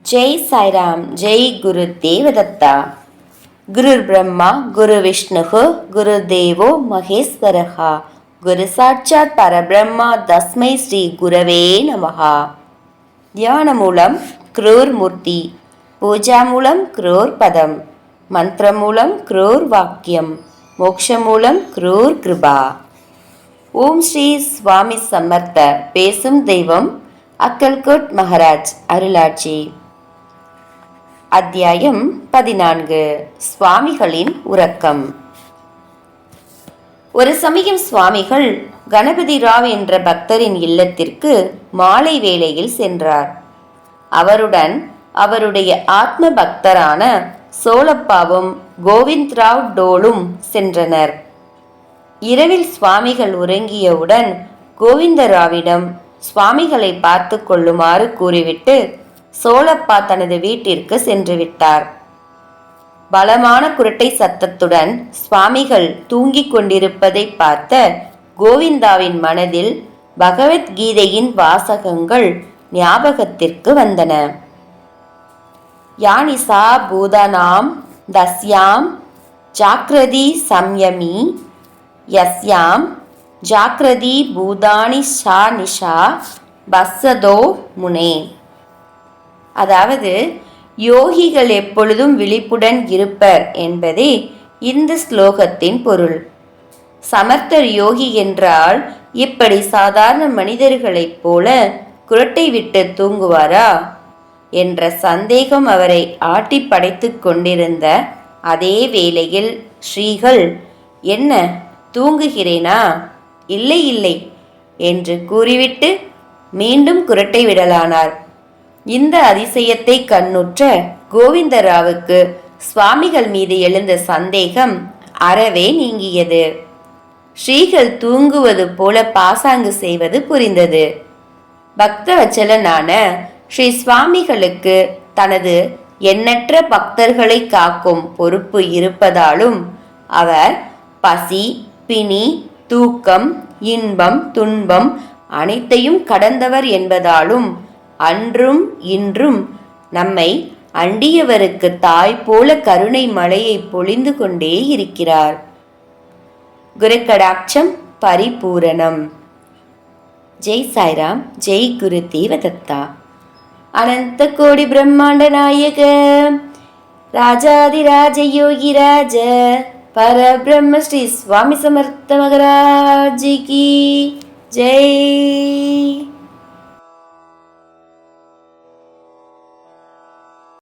ஜெய் சாய்ராம். ஜெய் குரு தேவதத்தா. குருர் பிரம்மா குரு விஷ்ணுகு குரு தேவோ மகேஸ்வரஹா. குரு சாட்சாத் பரபிரம்மா தஸ்மை ஸ்ரீ குரவே நமஹா. தியான மூலம் க்ரூர் மூர்த்தி, பூஜா மூலம் க்ரூர் பதம், மந்திர மூலம் க்ரூர் வாக்கியம், மோக்ஷ மூலம் க்ரூர் கிருபா. ஓம் ஸ்ரீ சுவாமி சமர்த்த. பேசும் தெய்வம் அக்கல்கோட் மகாராஜ் அருளாட்சி. அத்தியாயம் 14. சுவாமிகளின் உறக்கம். ஒரு சமயம் சுவாமிகள் கணபதி ராவ் என்ற பக்தரின் இல்லத்திற்கு மாலை வேளையில் சென்றார். அவருடன் அவருடைய ஆத்ம பக்தரான சோலப்பாவும் கோவிந்த்ராவ் டோலும் சென்றனர். இரவில் சுவாமிகள் உறங்கியவுடன் கோவிந்தராவிடம் சுவாமிகளை பார்த்து கொள்ளுமாறு கூறிவிட்டு சோலப்பா தனது வீட்டிற்கு சென்று விட்டார். பலமான குரட்டை சத்தத்துடன் சுவாமிகள் தூங்கிக் கொண்டிருப்பதை பார்த்த கோவிந்தாவின் மனதில் பகவத்கீதையின் வாசகங்கள் ஞாபகத்திற்கு வந்தன. யானிசா பூதானாம் தஸ்யாம் ஜாக்ரதி சம்யமி யஸ்யாம் ஜாக்ரதி பூதானி ஷா நிஷா பஸ்ஸதோ முனே. அதாவது, யோகிகள் எப்பொழுதும் விழிப்புடன் இருப்பர் என்பதே இந்த ஸ்லோகத்தின் பொருள். சமர்த்தர் யோகி என்றால் இப்படி சாதாரண மனிதர்களைப் போல குரட்டை விட்டு தூங்குவாரா என்ற சந்தேகம் அவரை ஆட்டி படைத்து கொண்டிருந்த அதே வேளையில் ஸ்ரீகள், என்ன தூங்குகிறேனா? இல்லை இல்லை என்று கூறிவிட்டு மீண்டும் குரட்டை விடலானார். இந்த அதிசயத்தை கண்ணுற்ற கோவிந்தராவுக்கு சுவாமிகள் மீது எழுந்த சந்தேகம் அறவே நீங்கியது. ஸ்ரீகள் தூங்குவது போல பாசாங்கு செய்வது புரிந்தது. பக்தவச்சலனான ஸ்ரீ சுவாமிகளுக்கு தனது எண்ணற்ற பக்தர்களை காக்கும் பொறுப்பு இருப்பதாலும் அவர் பசி, பிணி, தூக்கம், இன்பம், துன்பம் அனைத்தையும் கடந்தவர் என்பதாலும் அன்றும் இன்றும் நம்மை அண்டியவருக்கு தாய் போல கருணை மழையை பொழிந்து கொண்டே இருக்கிறார். குருக்கடாட்சம் பரிபூரணம். ஜெய் சாய்ராம். ஜெய் குரு தேவதத்தா. அனந்த கோடி பிரம்மாண்ட நாயக ராஜாதிராஜ யோகிராஜ பரபிரம்ம ஸ்ரீ சுவாமி சமர்த்த மகராஜ் கி ஜெய்.